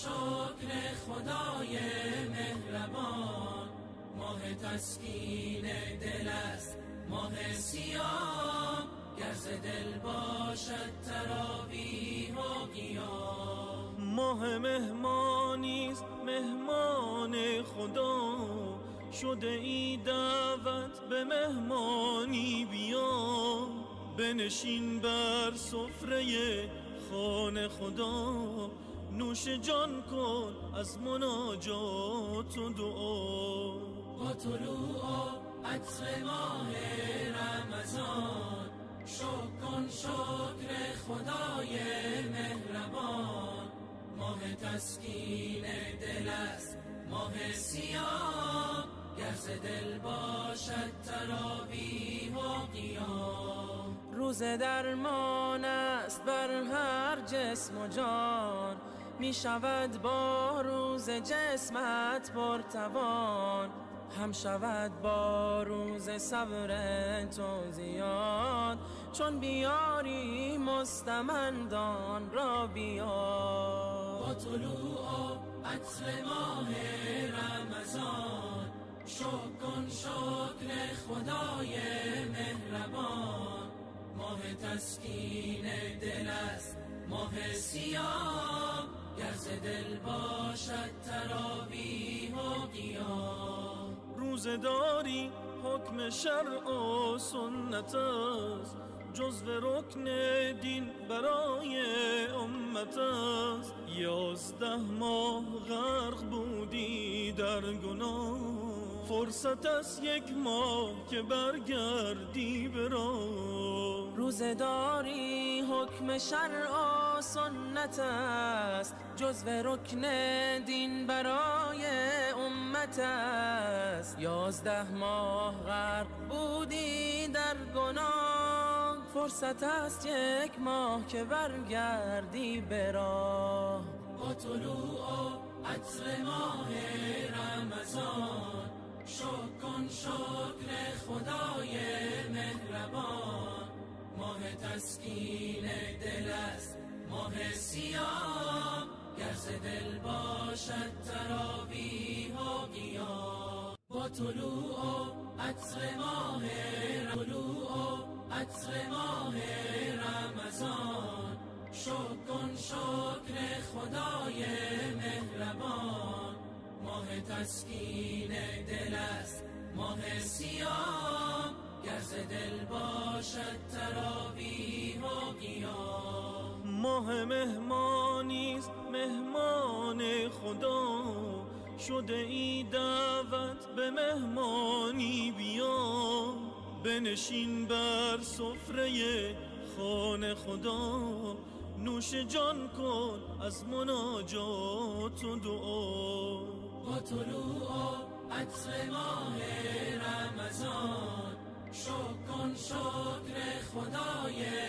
شکر خدای مهربان، ماه تسکین دل است ماه سیاه، گر ز دل باشد تراویح و قیام. ماه مهمانیست مهمان خدا، شده ای دعوت به مهمانی بیا. بنشین بر سفره خوان خدا، نوش جان کن از مناجات و دعا. با طلوع عطر ماه رمضان، شکر خدای مهربان، ماه تسکین دل است ماه سیاه، گر ز دل باشد تراویح و قیام. روز درمان است بر هر جسم و جان، می شود با روز جسمت پرتوان، هم شود با روز صبر تو زیاد، چون بیاری مستمندان را بیار. با طلوع عطر ماه رمضان، شکر خدای مهربان، ماه تسکین دل است ماه سیاه، گر ز دل باشد تراویح و قیام. روزداری حکم شرع و سنت است، جزو رکن دین برای امت است. 11 ماه غرق بودی در گناه، فرصت است 1 ماه که برگردی به راه. روزداری حکم شرع و سنت است، جزو رکن دین برای امت است. 11 ماه غرق بودی در گناه، فرصت است 1 ماه که برگردی به راه. با طلوع عطر ماه رمضان، شکر خدای مهربان، ماه تسکین دل است ماه سیاه، گر ز دل باشد تراویح و قیام. با طلوع عطر ماه رمضان، شکر خدای مهربان، ماه تسکین دل است ماه سیاه، گر ز دل باشد تراویح و قیام. ماه مهمانیست مهمان خدا، شده ای دعوت به مهمانی بیا. بنشین بر سفره خوان خدا، نوش جان کن از مناجات و دعا. با طلوع عطر ماه رمضان، شکر خدای